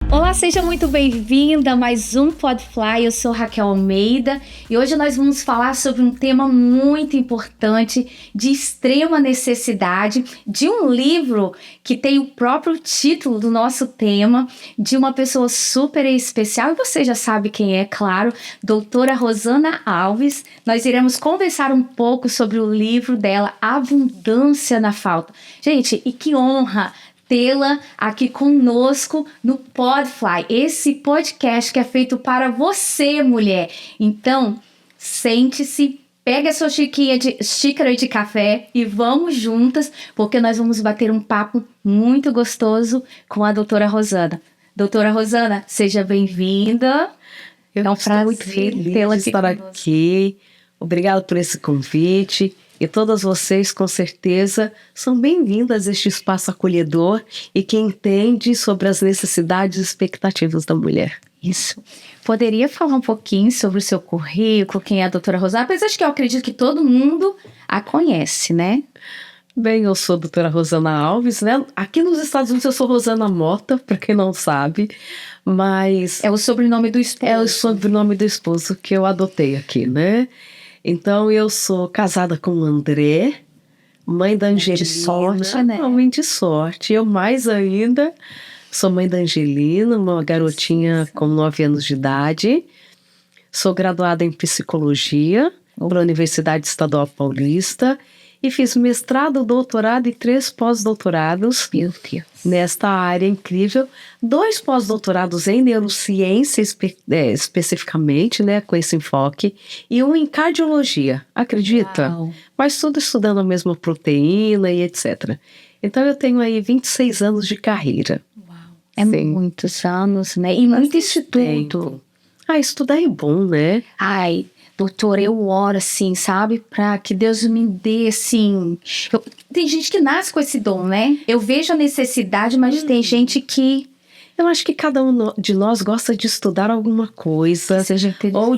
Olá, seja muito bem-vinda a mais um Podfly. Eu sou Raquel Almeida e hoje nós vamos falar sobre um tema muito importante, de extrema necessidade, de um livro que tem o próprio título do nosso tema, de uma pessoa super especial, e você já sabe quem é, claro, doutora Rosana Alves. Nós iremos conversar um pouco sobre o livro dela, Abundância na Falta. Gente, e que honra tê-la aqui conosco no Podfly, esse podcast que é feito para você, mulher. Então, sente-se, pega a sua xícara de café e vamos juntas, porque nós vamos bater um papo muito gostoso com a doutora Rosana. Doutora Rosana, seja bem-vinda. Eu estou muito feliz de estar aqui. Obrigada por esse convite. E todas vocês, com certeza, são bem-vindas a este espaço acolhedor e que entende sobre as necessidades e expectativas da mulher. Isso. Poderia falar um pouquinho sobre o seu currículo, quem é a doutora Rosana? Apesar de que eu acredito que todo mundo a conhece, né? Bem, eu sou a doutora Rosana Alves, né? Aqui nos Estados Unidos eu sou Rosana Mota, para quem não sabe, mas... É o sobrenome do esposo. É o sobrenome do esposo que eu adotei aqui, né? Então, eu sou casada com o André, mãe da Angelina. De sorte, né? Mãe de sorte. Eu mais ainda sou mãe da Angelina, uma garotinha com 9 anos de idade. Sou graduada em psicologia pela Universidade Estadual Paulista e fiz mestrado, doutorado e 3 pós-doutorados nesta área incrível. 2 pós-doutorados em neurociência especificamente, né, com esse enfoque, e 1 em cardiologia, acredita? Uau. Mas tudo estudando a mesma proteína e etc. Então eu tenho aí 26 anos de carreira. Uau. É muitos anos, né? E muito estudo. Estudar é bom, né? Ai, doutora, eu oro, assim, sabe? Pra que Deus me dê, assim... Tem gente que nasce com esse dom, né? Eu vejo a necessidade, mas tem gente que... Eu acho que cada um de nós gosta de estudar alguma coisa, ou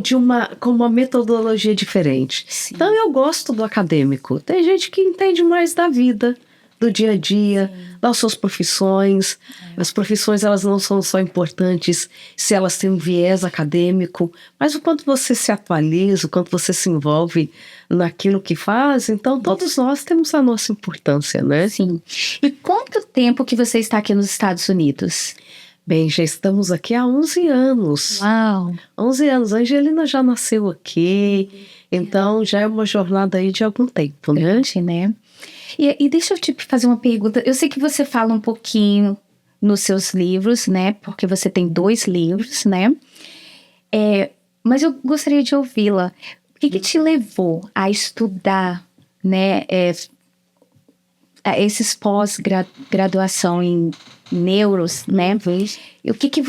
com uma metodologia diferente. Sim. Então, eu gosto do acadêmico. Tem gente que entende mais da vida, do dia a dia, das suas profissões. As profissões, elas não são só importantes se elas têm um viés acadêmico, mas o quanto você se atualiza, o quanto você se envolve naquilo que faz. Então, todos nós temos a nossa importância, né? Sim. E quanto tempo que você está aqui nos Estados Unidos? Bem, já estamos aqui há 11 anos. Uau! 11 anos. A Angelina já nasceu aqui, então já é uma jornada aí de algum tempo, né? E deixa eu te fazer uma pergunta. Eu sei que você fala um pouquinho nos seus livros, né? Porque você tem 2 livros, né? Mas eu gostaria de ouvi-la. O que te levou a estudar, né? Esses pós-graduação em neuros, né? E o que te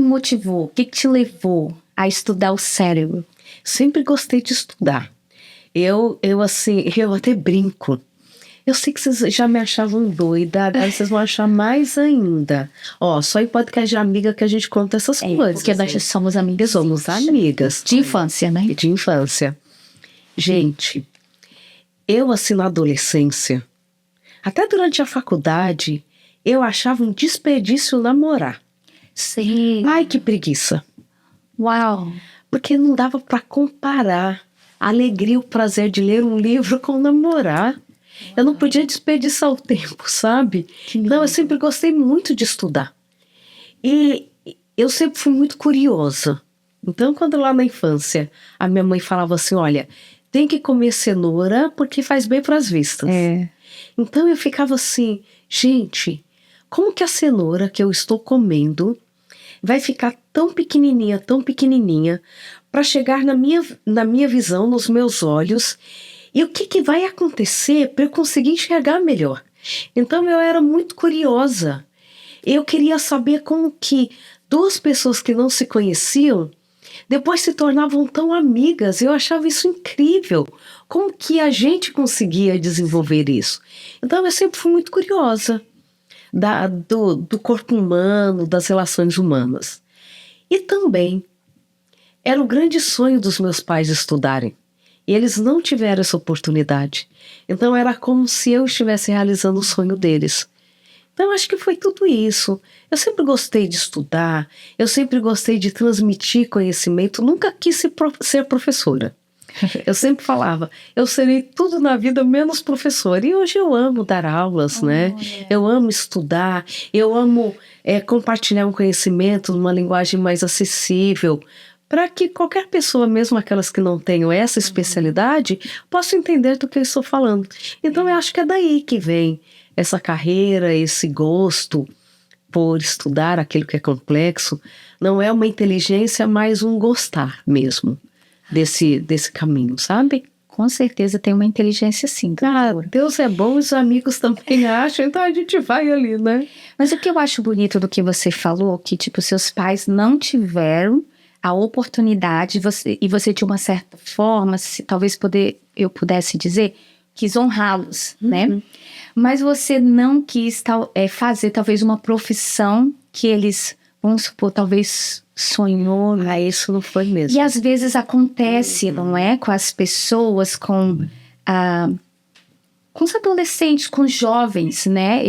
motivou? O que te levou a estudar o cérebro? Sempre gostei de estudar. Eu até brinco. Eu sei que vocês já me achavam doida, agora vocês vão achar mais ainda. Só em podcast de amiga que a gente conta essas coisas. Porque nós somos amigas. Somos amigas. De infância, né? De infância. Gente, eu na adolescência, até durante a faculdade, eu achava um desperdício namorar. Sim. Ai, que preguiça. Uau. Porque não dava para comparar a alegria e o prazer de ler um livro com namorar. Eu não podia desperdiçar o tempo, sabe? Então, eu sempre gostei muito de estudar. E eu sempre fui muito curiosa. Então, quando lá na infância, a minha mãe falava assim, olha, tem que comer cenoura porque faz bem para as vistas. Então, eu ficava assim, gente, como que a cenoura que eu estou comendo vai ficar tão pequenininha, para chegar na minha visão, nos meus olhos. E o que vai acontecer para eu conseguir enxergar melhor? Então eu era muito curiosa. Eu queria saber como que 2 pessoas que não se conheciam depois se tornavam tão amigas. Eu achava isso incrível. Como que a gente conseguia desenvolver isso? Então eu sempre fui muito curiosa. do corpo humano, das relações humanas. E também era o grande sonho dos meus pais estudarem. E eles não tiveram essa oportunidade. Então era como se eu estivesse realizando o sonho deles. Então acho que foi tudo isso. Eu sempre gostei de estudar, eu sempre gostei de transmitir conhecimento, nunca quis ser professora. Eu sempre falava, eu serei tudo na vida menos professora. E hoje eu amo dar aulas, né? Eu amo estudar, eu amo compartilhar um conhecimento numa linguagem mais acessível, para que qualquer pessoa, mesmo aquelas que não tenham essa especialidade, possa entender do que eu estou falando. Então eu acho que é daí que vem essa carreira, esse gosto por estudar aquilo que é complexo. Não é uma inteligência, mas um gostar mesmo desse caminho, sabe? Com certeza tem uma inteligência sim. Deus é bom, os amigos também acham, então a gente vai ali, né? Mas o que eu acho bonito do que você falou, que tipo, seus pais não tiveram a oportunidade, e você de uma certa forma, talvez eu pudesse dizer, quis honrá-los, né? Mas você não quis fazer talvez uma profissão que eles, vamos supor, talvez sonhou. Isso não foi mesmo. E às vezes acontece, não é? Com as pessoas, com os adolescentes, com os jovens, né?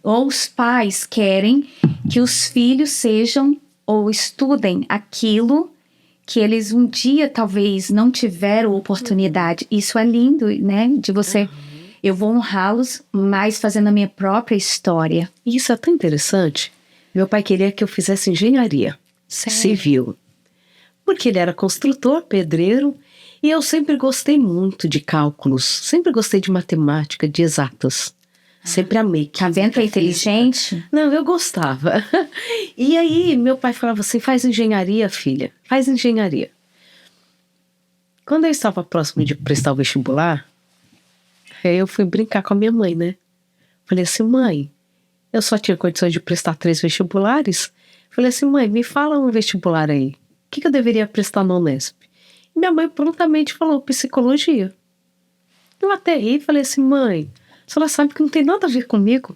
Ou os pais querem que os filhos sejam ou estudem aquilo que eles um dia talvez não tiveram oportunidade. Isso é lindo, né? De você... Eu vou honrá-los, mas fazendo a minha própria história. Isso é tão interessante. Meu pai queria que eu fizesse engenharia civil. Porque ele era construtor, pedreiro, e eu sempre gostei muito de cálculos. Sempre gostei de matemática, de exatas. Sempre amei. Tá vendo que é inteligente? Não, eu gostava. E aí, meu pai falava assim, faz engenharia, filha. Faz engenharia. Quando eu estava próximo de prestar o vestibular, eu fui brincar com a minha mãe, né? Falei assim, mãe, eu só tinha condições de prestar 3 vestibulares. Falei assim, mãe, me fala um vestibular aí. O que eu deveria prestar no Unesp? E minha mãe prontamente falou, psicologia. Eu até ri e falei assim, mãe, a senhora sabe que não tem nada a ver comigo.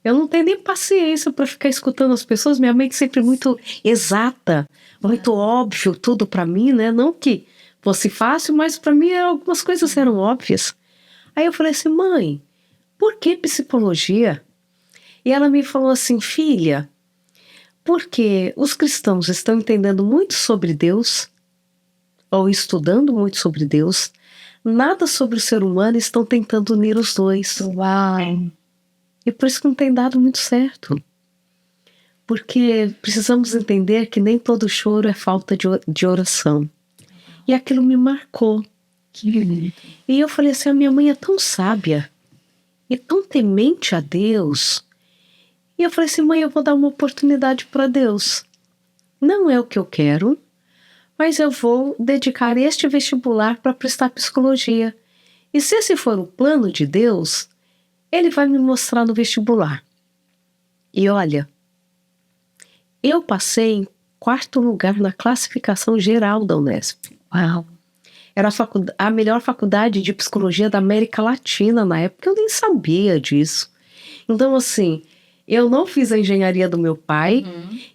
Eu não tenho nem paciência para ficar escutando as pessoas. Minha mãe sempre muito exata, muito óbvio tudo para mim, né? Não que fosse fácil, mas para mim algumas coisas eram óbvias. Aí eu falei assim, mãe, por que psicologia? E ela me falou assim, filha, porque os cristãos estão entendendo muito sobre Deus, ou estudando muito sobre Deus, nada sobre o ser humano, estão tentando unir os dois. Uau! E por isso que não tem dado muito certo. Porque precisamos entender que nem todo choro é falta de oração. E aquilo me marcou. Que lindo. E eu falei assim, a minha mãe é tão sábia e tão temente a Deus. E eu falei assim, mãe, eu vou dar uma oportunidade para Deus. Não é o que eu quero, mas eu vou dedicar este vestibular para prestar psicologia. E se esse for o plano de Deus, Ele vai me mostrar no vestibular. E olha, eu passei em 4º lugar na classificação geral da Unesp. Uau! Era a melhor faculdade de psicologia da América Latina na época, eu nem sabia disso. Então, assim, eu não fiz a engenharia do meu pai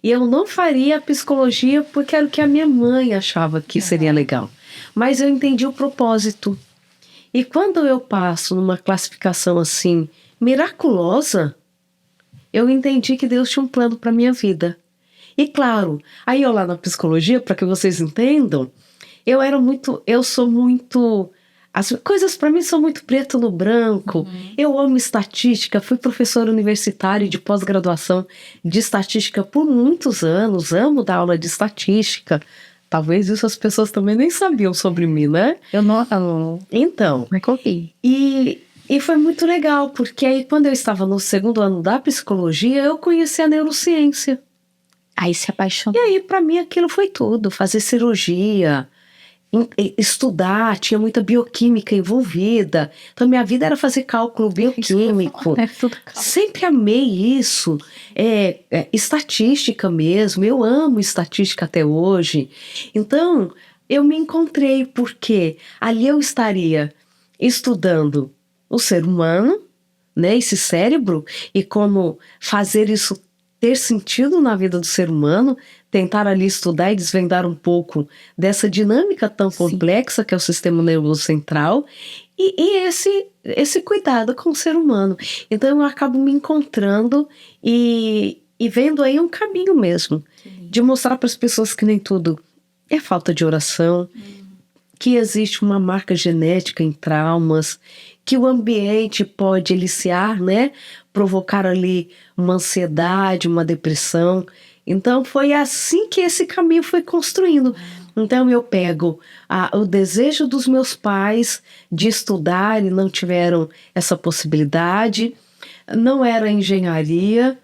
e eu não faria a psicologia porque era o que a minha mãe achava que seria legal. Mas eu entendi o propósito. E quando eu passo numa classificação assim, miraculosa, eu entendi que Deus tinha um plano para minha vida. E claro, aí eu lá na psicologia, para que vocês entendam, eu sou muito... As coisas para mim são muito preto no branco. Eu amo estatística, fui professora universitária de pós-graduação de estatística por muitos anos, amo dar aula de estatística. Talvez isso as pessoas também nem sabiam sobre mim, né? Eu não. Então, Mas copiei. E foi muito legal, porque aí quando eu estava no 2º ano da psicologia, eu conheci a neurociência. Aí se apaixonou. E aí para mim aquilo foi tudo, fazer cirurgia, estudar, tinha muita bioquímica envolvida. Então minha vida era fazer cálculo bioquímico. Sempre amei isso. Estatística mesmo, eu amo estatística até hoje. Então eu me encontrei porque ali eu estaria estudando o ser humano, né, esse cérebro e como fazer isso ter sentido na vida do ser humano, tentar ali estudar e desvendar um pouco dessa dinâmica tão complexa que é o sistema nervoso central e esse cuidado com o ser humano. Então eu acabo me encontrando e vendo aí um caminho mesmo, de mostrar para as pessoas que nem tudo é falta de oração, que existe uma marca genética em traumas, que o ambiente pode eliciar, né? Provocar ali uma ansiedade, uma depressão. Então foi assim que esse caminho foi construindo. Então eu pego o desejo dos meus pais de estudar e não tiveram essa possibilidade. Não era engenharia.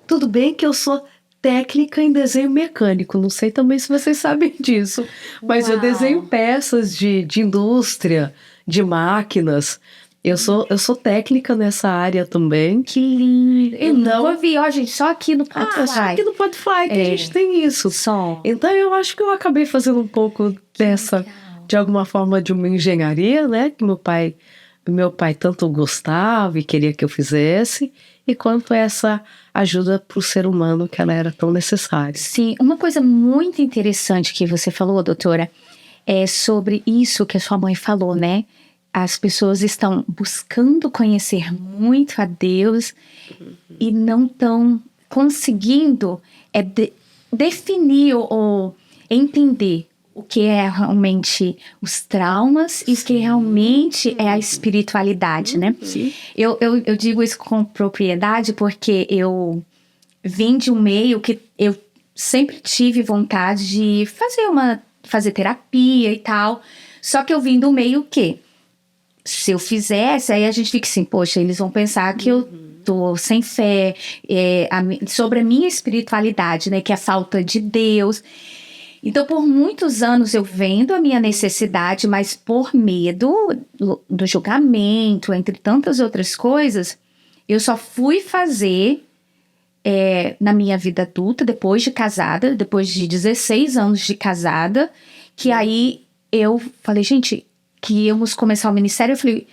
Tudo bem que eu sou técnica em desenho mecânico, não sei também se vocês sabem disso, mas eu desenho peças de indústria, de máquinas. Eu sou técnica nessa área também. Que lindo! Eu nunca vi, ó, gente, só aqui no Podfly. Só aqui no Podfly que a gente tem isso. Só. Então eu acho que eu acabei fazendo um pouco dessa, de alguma forma, de uma engenharia, né? Que meu pai tanto gostava e queria que eu fizesse, e quanto essa ajuda para o ser humano que ela era tão necessária. Sim, uma coisa muito interessante que você falou, doutora, é sobre isso que a sua mãe falou, né? As pessoas estão buscando conhecer muito a Deus e não estão conseguindo definir ou entender o que é realmente os traumas e o que realmente é a espiritualidade, né? Sim. Eu digo isso com propriedade porque eu vim de um meio que eu sempre tive vontade de fazer terapia e tal, só que eu vim do meio que se eu fizesse, aí a gente fica assim, poxa, eles vão pensar que eu tô sem fé, sobre a minha espiritualidade, né, que é a falta de Deus. Então, por muitos anos eu vendo a minha necessidade, mas por medo do julgamento, entre tantas outras coisas, eu só fui fazer na minha vida adulta, depois de casada, depois de 16 anos de casada, que aí eu falei, gente, que íamos começar o ministério, eu falei,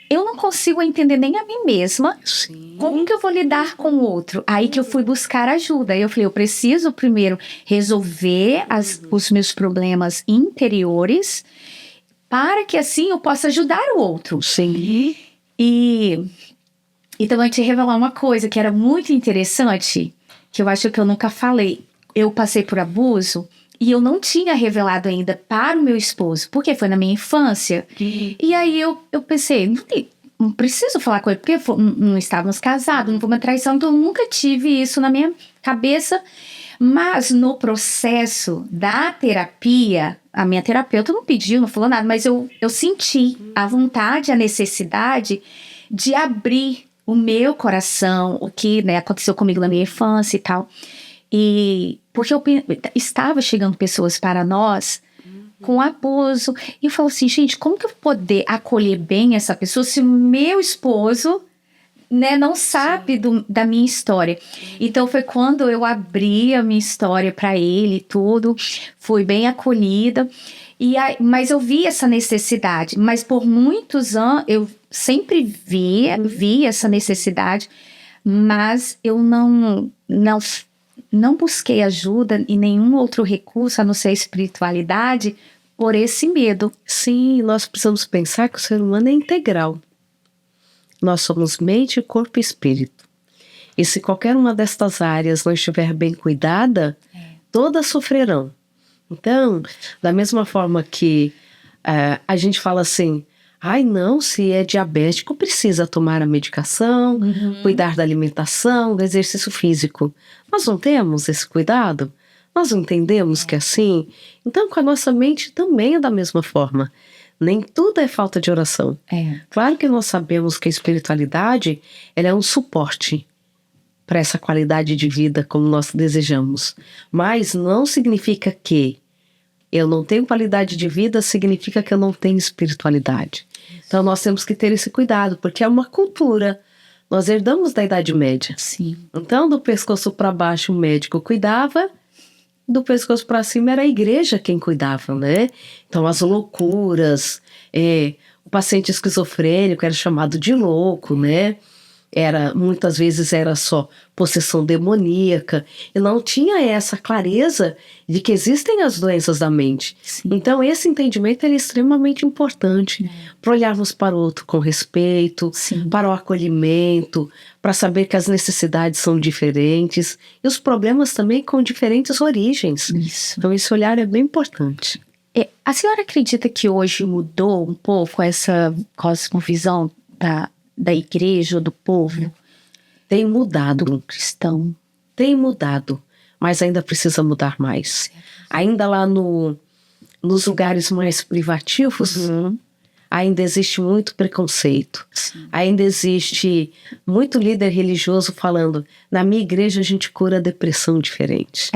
eu não consigo entender nem a mim mesma. Sim. Como que eu vou lidar com o outro? Aí que eu fui buscar ajuda. Aí eu falei, eu preciso primeiro resolver os meus problemas interiores para que assim eu possa ajudar o outro. Sim. E também te revelar uma coisa que era muito interessante, que eu acho que eu nunca falei. Eu passei por abuso e eu não tinha revelado ainda para o meu esposo, porque foi na minha infância. E aí eu pensei, não preciso falar com ele, porque não estávamos casados, não foi uma traição, então eu nunca tive isso na minha cabeça. Mas no processo da terapia, a minha terapeuta não pediu, não falou nada, mas eu senti a vontade, a necessidade de abrir o meu coração, o que, né, aconteceu comigo na minha infância e tal. E porque estava chegando pessoas para nós com abuso. E eu falo assim, gente, como que eu vou poder acolher bem essa pessoa se o meu esposo, né, não sabe da minha história? Então foi quando eu abri a minha história para ele e tudo. Fui bem acolhida. Mas eu vi essa necessidade. Mas por muitos anos eu sempre vi essa necessidade. Mas eu não busquei ajuda e nenhum outro recurso, a não ser a espiritualidade, por esse medo. Sim, nós precisamos pensar que o ser humano é integral. Nós somos mente, corpo e espírito. E se qualquer uma destas áreas não estiver bem cuidada, todas sofrerão. Então, da mesma forma que a gente fala assim, ai não, se é diabético precisa tomar a medicação, cuidar da alimentação, do exercício físico. Nós não temos esse cuidado? Nós não entendemos que é assim? Então com a nossa mente também é da mesma forma. Nem tudo é falta de oração. Claro que nós sabemos que a espiritualidade ela é um suporte para essa qualidade de vida como nós desejamos. Mas não significa que eu não tenho qualidade de vida, significa que eu não tenho espiritualidade. Então nós temos que ter esse cuidado, porque é uma cultura. Nós herdamos da Idade Média. Sim. Então do pescoço para baixo o médico cuidava, do pescoço para cima era a igreja quem cuidava, né? Então as loucuras, o paciente esquizofrênico era chamado de louco, né? muitas vezes era só possessão demoníaca, e não tinha essa clareza de que existem as doenças da mente. Sim. Então esse entendimento é extremamente importante para olharmos para o outro com respeito, Sim. para o acolhimento, para saber que as necessidades são diferentes e os problemas também com diferentes origens. Isso. Então esse olhar é bem importante. A senhora acredita que hoje mudou um pouco essa cosmovisão da igreja, do povo? Tem mudado. Do cristão? Tem mudado, mas ainda precisa mudar mais. Ainda lá nos lugares mais privativos, ainda existe muito preconceito. Sim. Ainda existe muito líder religioso falando, na minha igreja a gente cura a depressão diferente.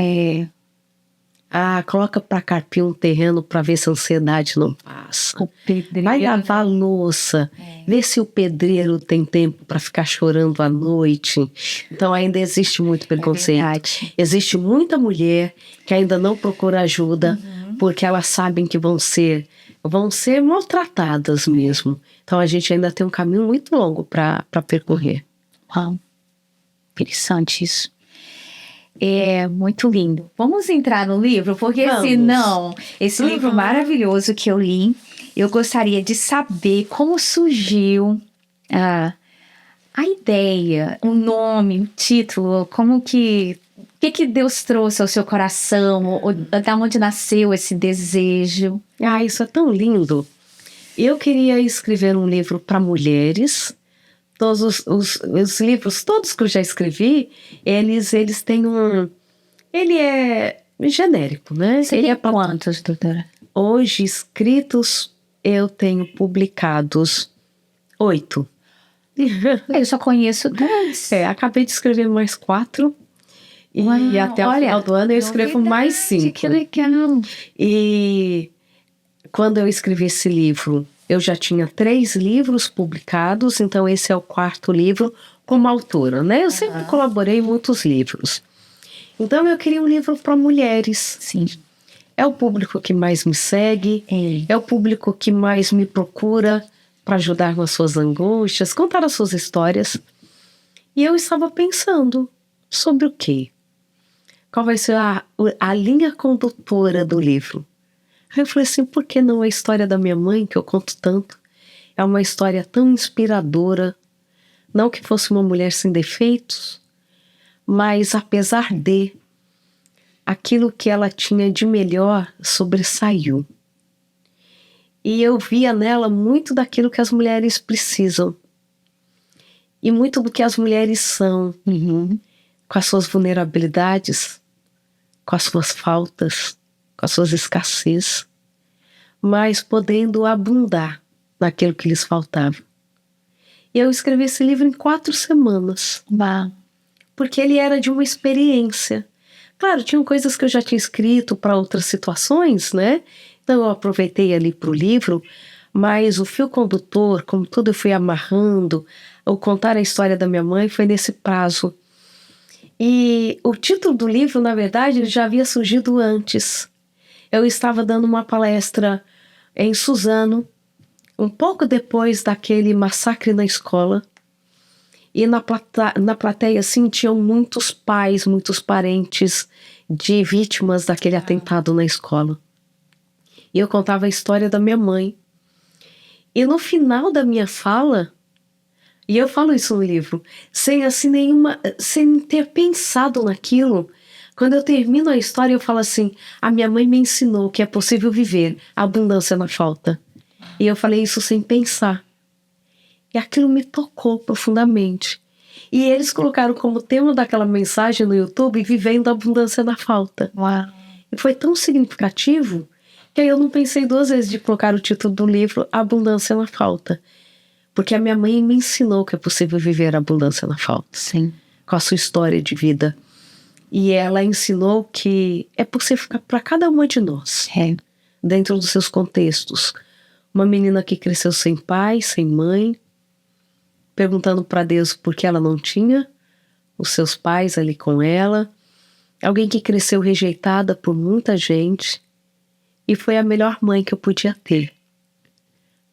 Coloca para carpir um terreno para ver se a ansiedade não passa. O pedreiro. Vai lavar a louça, vê se o pedreiro tem tempo para ficar chorando à noite. Então ainda existe muito preconceito. Existe muita mulher que ainda não procura ajuda porque elas sabem que vão ser maltratadas mesmo. Então a gente ainda tem um caminho muito longo para percorrer. Uau, interessante isso. É muito lindo. Vamos entrar no livro, porque senão, esse livro maravilhoso que eu li, eu gostaria de saber como surgiu a ideia, o nome, o título, como que... O que Deus trouxe ao seu coração? Ou da onde nasceu esse desejo? Isso é tão lindo. Eu queria escrever um livro para mulheres. Todos os livros, todos que eu já escrevi, eles têm ele é genérico, né? Você tem quantos, doutora? Hoje, escritos, eu tenho publicados 8. Eu só conheço 10. Acabei de escrever mais 4. E até o final do ano eu escrevo mais 5. Que legal! E quando eu escrevi esse livro, eu já tinha 3 livros publicados, então esse é o 4º livro como autora, né? Eu sempre colaborei em muitos livros. Então eu queria um livro para mulheres. Sim. É o público que mais me segue, é o público que mais me procura para ajudar nas suas angústias, contar as suas histórias. E eu estava pensando sobre o quê? Qual vai ser a linha condutora do livro? Aí eu falei assim, por que não a história da minha mãe, que eu conto tanto? É uma história tão inspiradora. Não que fosse uma mulher sem defeitos, mas apesar de, aquilo que ela tinha de melhor sobressaiu. E eu via nela muito daquilo que as mulheres precisam. E muito do que as mulheres são. Com as suas vulnerabilidades, com as suas faltas, com as suas escassez, mas podendo abundar naquilo que lhes faltava. E eu escrevi esse livro em 4 semanas. Porque ele era de uma experiência. Claro, tinham coisas que eu já tinha escrito para outras situações, né? Então eu aproveitei ali para o livro, mas o fio condutor, como tudo eu fui amarrando, ao contar a história da minha mãe, foi nesse prazo. E o título do livro, na verdade, ele já havia surgido antes. Eu estava dando uma palestra em Suzano, um pouco depois daquele massacre na escola. E na plateia, assim, tinham muitos pais, muitos parentes de vítimas daquele atentado na escola. E eu contava a história da minha mãe. E no final da minha fala, e eu falo isso no livro, sem ter pensado naquilo, quando eu termino a história eu falo assim, a minha mãe me ensinou que é possível viver a abundância na falta. E eu falei isso sem pensar. E aquilo me tocou profundamente. E eles colocaram como tema daquela mensagem no YouTube, vivendo a abundância na falta. E foi tão significativo que aí eu não pensei 2 vezes de colocar o título do livro, Abundância na Falta. Porque a minha mãe me ensinou que é possível viver a abundância na falta. Sim. Com a sua história de vida. E ela ensinou que é possível para cada uma de nós. Dentro dos seus contextos. Uma menina que cresceu sem pai, sem mãe, perguntando para Deus por que ela não tinha os seus pais ali com ela. Alguém que cresceu rejeitada por muita gente. E foi a melhor mãe que eu podia ter.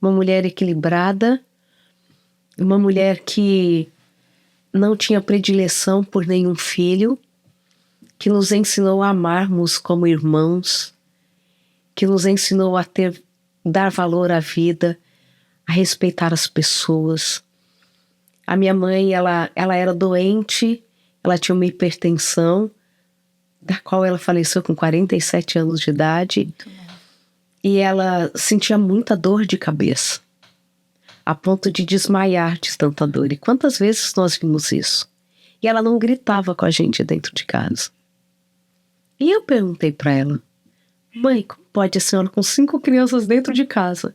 Uma mulher equilibrada, uma mulher que não tinha predileção por nenhum filho, que nos ensinou a amarmos como irmãos, que nos ensinou a dar valor à vida, a respeitar as pessoas. A minha mãe, ela era doente, ela tinha uma hipertensão, da qual ela faleceu com 47 anos de idade. E ela sentia muita dor de cabeça, a ponto de desmaiar de tanta dor. E quantas vezes nós vimos isso? E ela não gritava com a gente dentro de casa. E eu perguntei para ela: mãe, como pode a senhora com 5 crianças dentro de casa,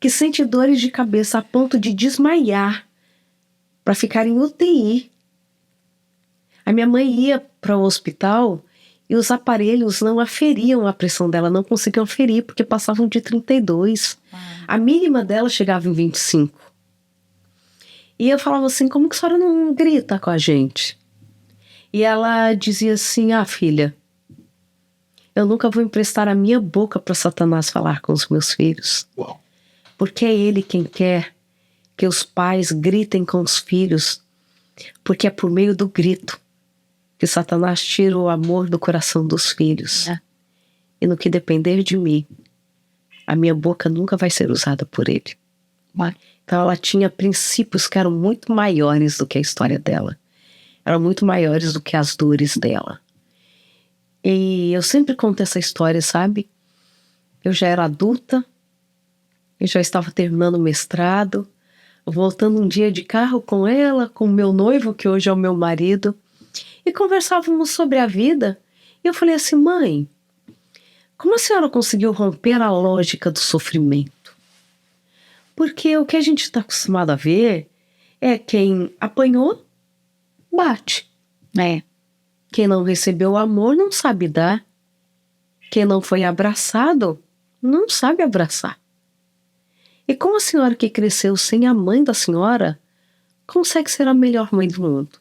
que sente dores de cabeça a ponto de desmaiar, para ficar em UTI? A minha mãe ia para o hospital e os aparelhos não aferiam a pressão dela, não conseguiam aferir, porque passavam de 32. A mínima dela chegava em 25. E eu falava assim: como que a senhora não grita com a gente? E ela dizia assim: filha, eu nunca vou emprestar a minha boca para Satanás falar com os meus filhos. Uau. Porque é ele quem quer que os pais gritem com os filhos, porque é por meio do grito que Satanás tira o amor do coração dos filhos. E no que depender de mim, a minha boca nunca vai ser usada por ele. Então ela tinha princípios que eram muito maiores do que a história dela. Eram muito maiores do que as dores dela. E eu sempre conto essa história, sabe? Eu já era adulta, eu já estava terminando o mestrado, voltando um dia de carro com ela, com o meu noivo, que hoje é o meu marido, e conversávamos sobre a vida. E eu falei assim: mãe, como a senhora conseguiu romper a lógica do sofrimento? Porque o que a gente está acostumado a ver é quem apanhou, bate. Quem não recebeu amor não sabe dar. Quem não foi abraçado não sabe abraçar. E como a senhora que cresceu sem a mãe da senhora consegue ser a melhor mãe do mundo?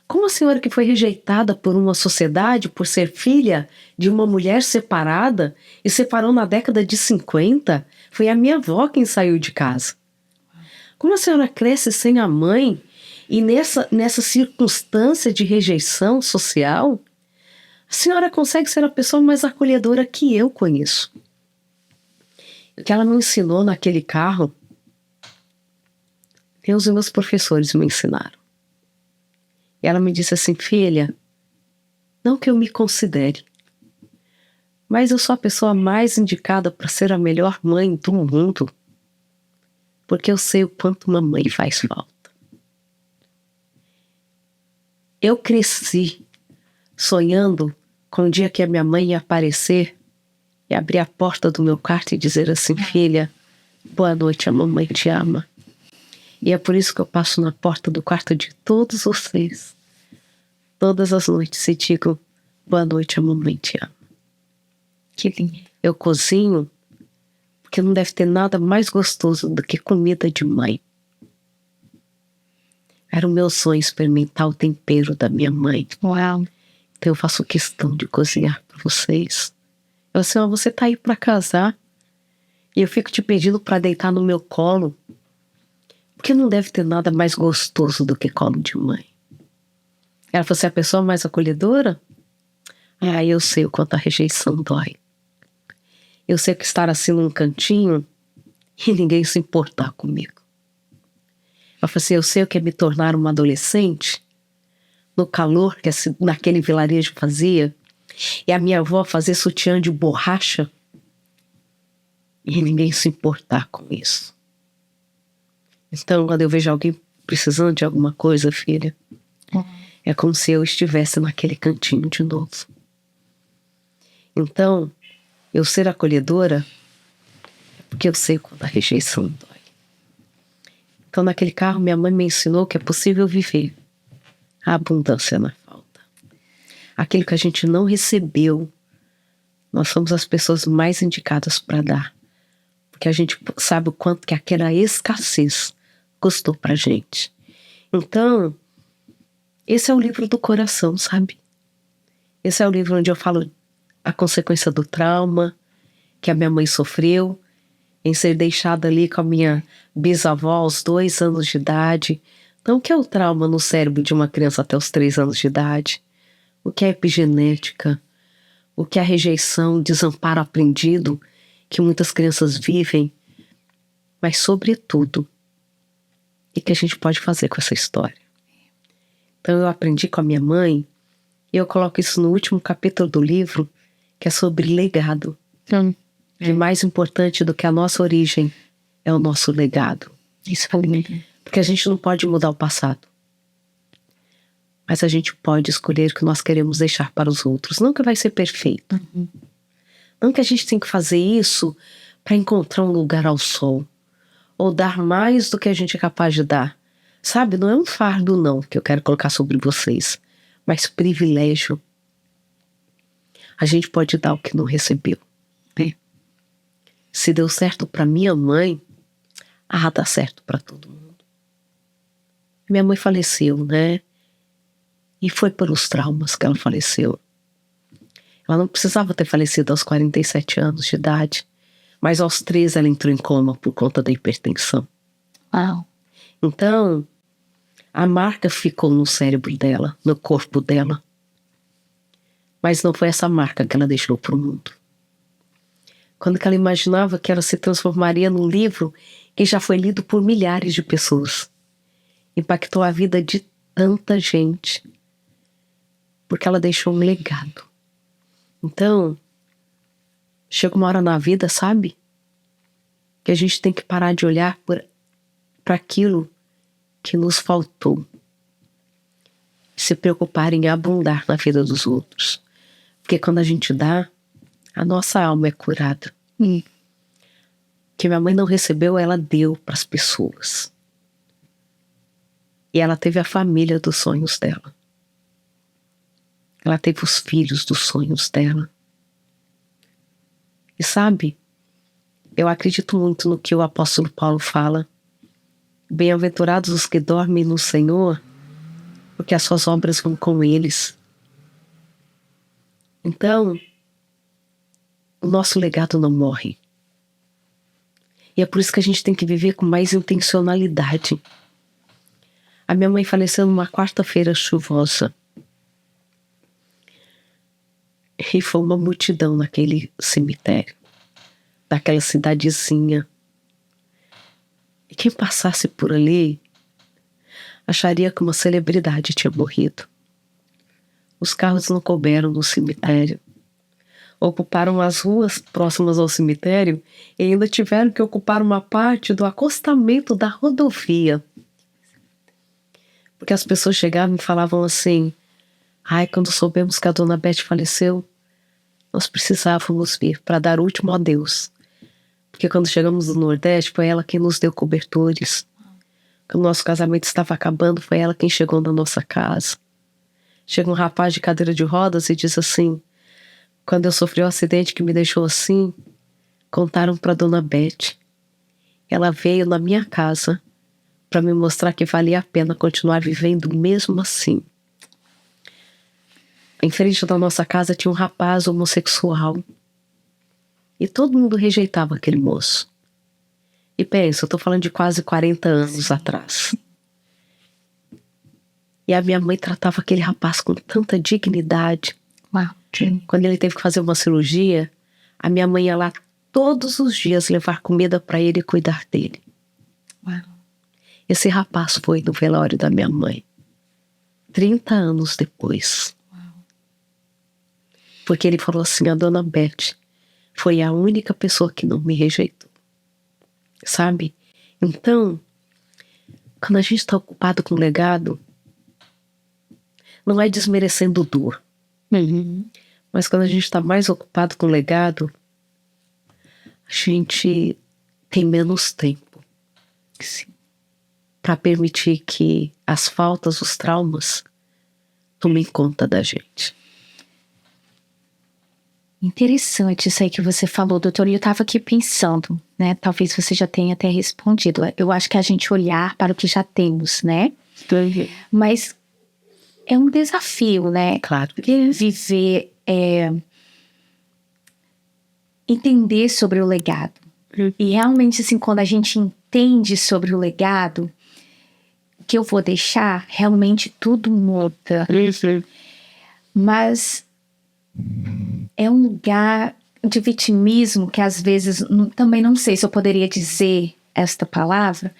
Como a senhora que foi rejeitada por uma sociedade por ser filha de uma mulher separada e separou na década de 50, foi a minha avó quem saiu de casa. Como a senhora cresce sem a mãe e nessa circunstância de rejeição social, a senhora consegue ser a pessoa mais acolhedora que eu conheço. O que ela me ensinou naquele carro, Deus e meus professores me ensinaram. E ela me disse assim: filha, não que eu me considere, mas eu sou a pessoa mais indicada para ser a melhor mãe do mundo, porque eu sei o quanto uma mãe faz falta. Eu cresci sonhando com o dia que a minha mãe ia aparecer e abrir a porta do meu quarto e dizer assim: filha, boa noite, a mamãe te ama. E é por isso que eu passo na porta do quarto de todos vocês, todas as noites, e digo: boa noite, a mamãe te ama. Que lindo. Eu cozinho porque não deve ter nada mais gostoso do que comida de mãe. Era o meu sonho experimentar o tempero da minha mãe. Uau. Então eu faço questão de cozinhar para vocês. Eu assim: você tá aí para casar e eu fico te pedindo para deitar no meu colo, porque não deve ter nada mais gostoso do que colo de mãe. Ela falou: você é a pessoa mais acolhedora? Eu sei o quanto a rejeição dói. Eu sei que estar assim num cantinho e ninguém se importar comigo. Ela falou assim: eu sei o que é me tornar uma adolescente, no calor que naquele vilarejo fazia, e a minha avó fazer sutiã de borracha, e ninguém se importar com isso. Então, quando eu vejo alguém precisando de alguma coisa, filha, é como se eu estivesse naquele cantinho de novo. Então, eu ser acolhedora é porque eu sei quando a rejeição dói. Então, naquele carro, minha mãe me ensinou que é possível viver a abundância na falta. Aquilo que a gente não recebeu, nós somos as pessoas mais indicadas para dar. Porque a gente sabe o quanto que aquela escassez custou pra gente. Então, esse é o livro do coração, sabe? Esse é o livro onde eu falo a consequência do trauma que a minha mãe sofreu em ser deixada ali com a minha bisavó aos 2 anos de idade, Então, o que é o trauma no cérebro de uma criança até os 3 anos de idade? O que é epigenética? O que é a rejeição, desamparo aprendido que muitas crianças vivem? Mas, sobretudo, o que a gente pode fazer com essa história? Então, eu aprendi com a minha mãe, e eu coloco isso no último capítulo do livro, que é sobre legado. E mais importante do que a nossa origem é o nosso legado. Isso foi lindo. Porque a gente não pode mudar o passado. Mas a gente pode escolher o que nós queremos deixar para os outros. Não que vai ser perfeito. Não que a gente tem que fazer isso para encontrar um lugar ao sol. Ou dar mais do que a gente é capaz de dar. Sabe, não é um fardo não que eu quero colocar sobre vocês. Mas privilégio. A gente pode dar o que não recebeu. Se deu certo para minha mãe, dá certo para todo mundo. Minha mãe faleceu, né? E foi pelos traumas que ela faleceu. Ela não precisava ter falecido aos 47 anos de idade, mas aos 13 ela entrou em coma por conta da hipertensão. Uau. Então, a marca ficou no cérebro dela, no corpo dela. Mas não foi essa marca que ela deixou para o mundo. Quando que ela imaginava que ela se transformaria num livro que já foi lido por milhares de pessoas. Impactou a vida de tanta gente. Porque ela deixou um legado. Então, chega uma hora na vida, sabe? Que a gente tem que parar de olhar para aquilo que nos faltou. Se preocupar em abundar na vida dos outros. Porque quando a gente dá, a nossa alma é curada. Que minha mãe não recebeu, ela deu para as pessoas. E ela teve a família dos sonhos dela. Ela teve os filhos dos sonhos dela. E sabe, eu acredito muito no que o apóstolo Paulo fala. Bem-aventurados os que dormem no Senhor, porque as suas obras vão com eles. Então, o nosso legado não morre. E é por isso que a gente tem que viver com mais intencionalidade. A minha mãe faleceu numa quarta-feira chuvosa. E foi uma multidão naquele cemitério, daquela cidadezinha. E quem passasse por ali acharia que uma celebridade tinha morrido. Os carros não couberam no cemitério. Ocuparam as ruas próximas ao cemitério e ainda tiveram que ocupar uma parte do acostamento da rodovia. Porque as pessoas chegavam e falavam assim: quando soubemos que a dona Beth faleceu, nós precisávamos vir para dar o último adeus. Porque quando chegamos no Nordeste, foi ela quem nos deu cobertores. Quando o nosso casamento estava acabando, foi ela quem chegou na nossa casa. Chega um rapaz de cadeira de rodas e diz assim: quando eu sofri o acidente que me deixou assim, contaram para dona Beth. Ela veio na minha casa para me mostrar que valia a pena continuar vivendo mesmo assim. Em frente da nossa casa tinha um rapaz homossexual. E todo mundo rejeitava aquele moço. E pensa, eu tô falando de quase 40 anos atrás. E a minha mãe tratava aquele rapaz com tanta dignidade. Uau. Quando ele teve que fazer uma cirurgia, a minha mãe ia lá todos os dias levar comida para ele e cuidar dele. Uau. Esse rapaz foi no velório da minha mãe 30 anos depois. Porque ele falou assim: a dona Beth foi a única pessoa que não me rejeitou. Sabe? Então, quando a gente está ocupado com legado, não é desmerecendo dor. Mas quando a gente está mais ocupado com legado, a gente tem menos tempo para permitir que as faltas, os traumas tomem conta da gente. Interessante isso aí que você falou, doutor. E eu estava aqui pensando, né? Talvez você já tenha até respondido. Eu acho que a gente olhar para o que já temos, né? Mas é um desafio, né? Claro. Viver, entender sobre o legado. E realmente, assim, quando a gente entende sobre o legado, que eu vou deixar, realmente tudo muda. Mas é um lugar de vitimismo que às vezes, também não sei se eu poderia dizer esta palavra,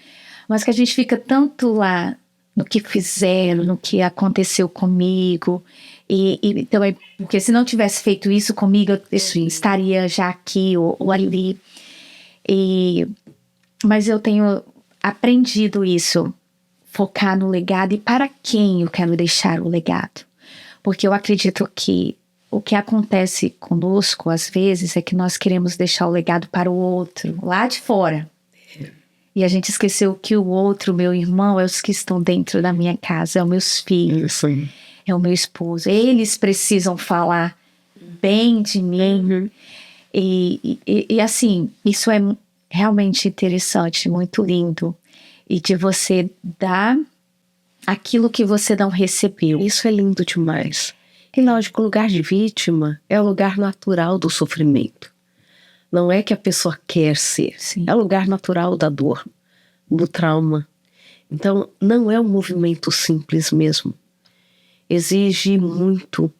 mas que a gente fica tanto lá no que fizeram, no que aconteceu comigo, e também, porque se não tivesse feito isso comigo, eu estaria já aqui ou ali. Mas eu tenho aprendido isso, focar no legado e para quem eu quero deixar o legado. Porque eu acredito que o que acontece conosco, às vezes, é que nós queremos deixar o legado para o outro, lá de fora. E a gente esqueceu que o outro, meu irmão, é os que estão dentro da minha casa, é os meus filhos, é o meu esposo. Eles precisam falar bem de mim. E assim, isso é realmente interessante, muito lindo. E de você dar aquilo que você não recebeu. Isso é lindo demais. E lógico, o lugar de vítima é o lugar natural do sofrimento. Não é que a pessoa quer ser. Sim. É o lugar natural da dor, do trauma. Então, não é um movimento simples mesmo. Exige muito,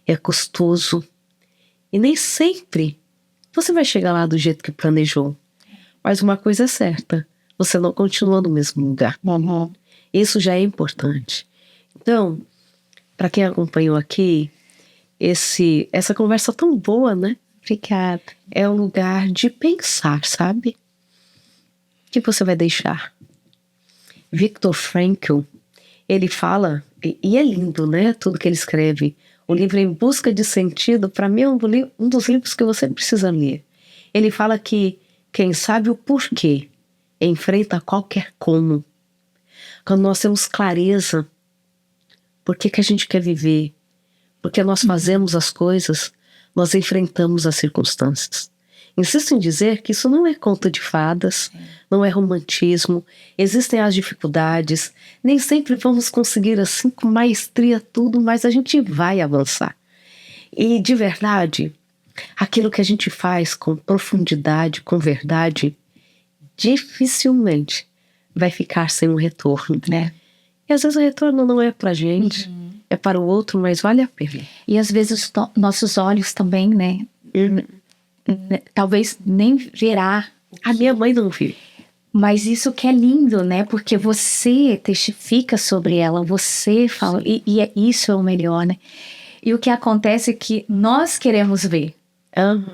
é custoso. E nem sempre você vai chegar lá do jeito que planejou. Mas uma coisa é certa, você não continua no mesmo lugar. Isso já é importante. Então, para quem acompanhou aqui, essa conversa tão boa, né? Obrigada. É um lugar de pensar, sabe? O que você vai deixar? Viktor Frankl, ele fala, e é lindo, né? Tudo que ele escreve. O livro Em Busca de Sentido, para mim, é um dos livros que você precisa ler. Ele fala que quem sabe o porquê enfrenta qualquer como. Quando nós temos clareza, por que a gente quer viver? Porque nós fazemos as coisas, nós enfrentamos as circunstâncias. Insisto em dizer que isso não é conto de fadas, não é romantismo, existem as dificuldades, nem sempre vamos conseguir assim com maestria tudo, mas a gente vai avançar. E de verdade, aquilo que a gente faz com profundidade, com verdade, dificilmente vai ficar sem um retorno, né? E às vezes o retorno não é pra gente, é para o outro, mas vale a pena. E às vezes nossos olhos também, né? Talvez nem verá. A minha mãe não viu. Mas isso que é lindo, né? Porque você testifica sobre ela, você fala, isso é o melhor, né? E o que acontece é que nós queremos ver.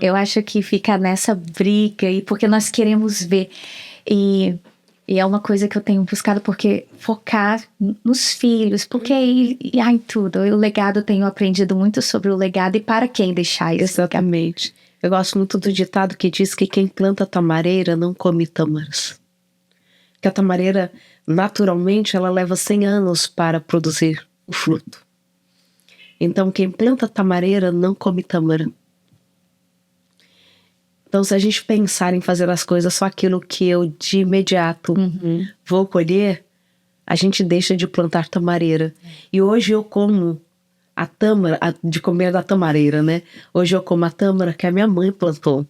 Eu acho que fica nessa briga, e porque nós queremos ver. E é uma coisa que eu tenho buscado, porque focar nos filhos, porque em tudo. O legado, eu tenho aprendido muito sobre o legado e para quem deixar isso. Exatamente. Eu gosto muito do ditado que diz que quem planta tamareira não come tâmaras. Que a tamareira, naturalmente, ela leva 100 anos para produzir o fruto. Então, quem planta tamareira não come tâmara. Então, se a gente pensar em fazer as coisas só aquilo que eu de imediato vou colher, a gente deixa de plantar tamareira. E hoje eu como a tâmara, de comer da tamareira, né? Hoje eu como a tâmara que a minha mãe plantou.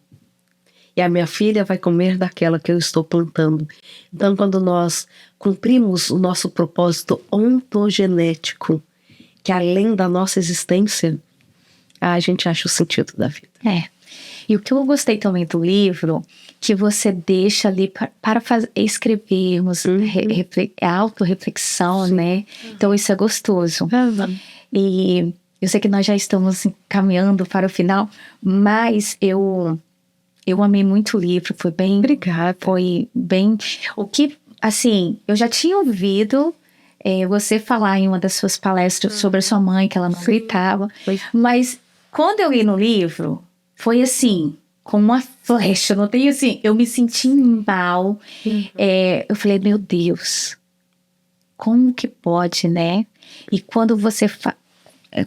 E a minha filha vai comer daquela que eu estou plantando. Então, quando nós cumprimos o nosso propósito ontogenético, que além da nossa existência, a gente acha o sentido da vida. E o que eu gostei também do livro, que você deixa ali para escrevermos, autorreflexão, né? Então isso é gostoso. E eu sei que nós já estamos caminhando para o final, mas eu amei muito o livro, foi bem... Obrigada. Foi bem... O que, assim, eu já tinha ouvido você falar em uma das suas palestras sobre a sua mãe, que ela não gritava, mas quando eu li no livro... Foi assim, com uma flecha, não tem assim, eu me senti mal. Eu falei, meu Deus, como que pode, né? E quando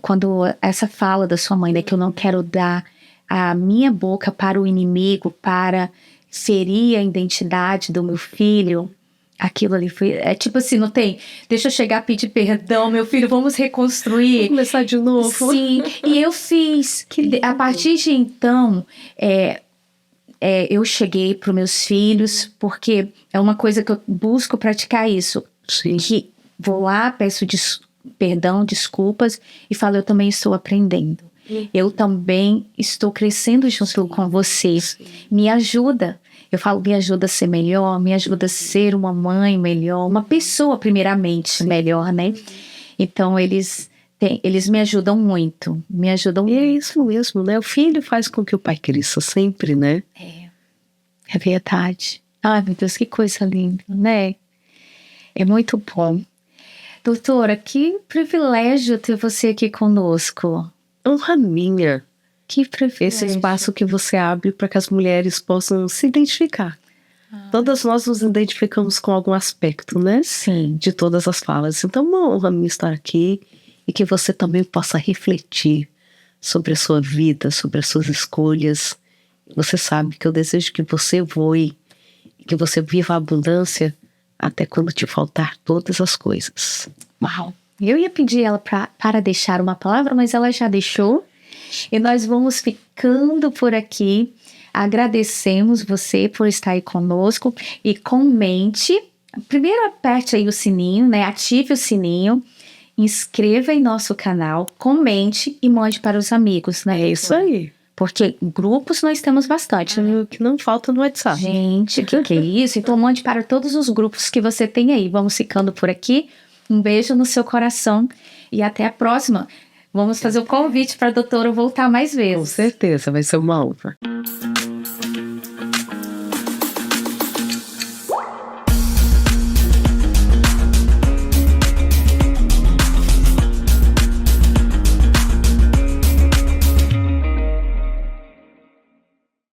quando essa fala da sua mãe, né, que eu não quero dar a minha boca para o inimigo, para ferir a identidade do meu filho, aquilo ali foi, tipo assim, não tem, deixa eu chegar a pedir perdão, meu filho, vamos reconstruir. Vamos começar de novo. Sim, e eu fiz. A partir de então, eu cheguei para os meus filhos, porque é uma coisa que eu busco praticar isso. Sim. Que vou lá, peço perdão, desculpas e falo, eu também estou aprendendo. Eu também estou crescendo junto com você. Me ajuda. Eu falo, me ajuda a ser melhor, me ajuda a ser uma mãe melhor, uma pessoa primeiramente melhor, né? Então, eles me ajudam muito, me ajudam E é isso mesmo, né? O filho faz com que o pai cresça sempre, né? É verdade. Ai, meu Deus, que coisa linda, né? É muito bom. Doutora, que privilégio ter você aqui conosco. Honra minha. Que privilégio. Esse espaço que você abre para que as mulheres possam se identificar. Todas nós nos identificamos com algum aspecto, né? Sim. De todas as falas. Então, uma honra minha estar aqui e que você também possa refletir sobre a sua vida, sobre as suas escolhas. Você sabe que eu desejo que você voe, que você viva a abundância até quando te faltar todas as coisas. Uau! Eu ia pedir ela para deixar uma palavra, mas ela já deixou. E nós vamos ficando por aqui. Agradecemos você por estar aí conosco. E comente. Primeiro aperte aí o sininho, né? Ative o sininho. Inscreva em nosso canal. Comente e mande para os amigos, né? É isso aí. Porque grupos nós temos bastante. O que não falta no WhatsApp. Gente, o que é isso? Então mande para todos os grupos que você tem aí. Vamos ficando por aqui. Um beijo no seu coração e até a próxima. Vamos fazer o convite para a doutora voltar mais vezes. Com certeza, vai ser uma honra.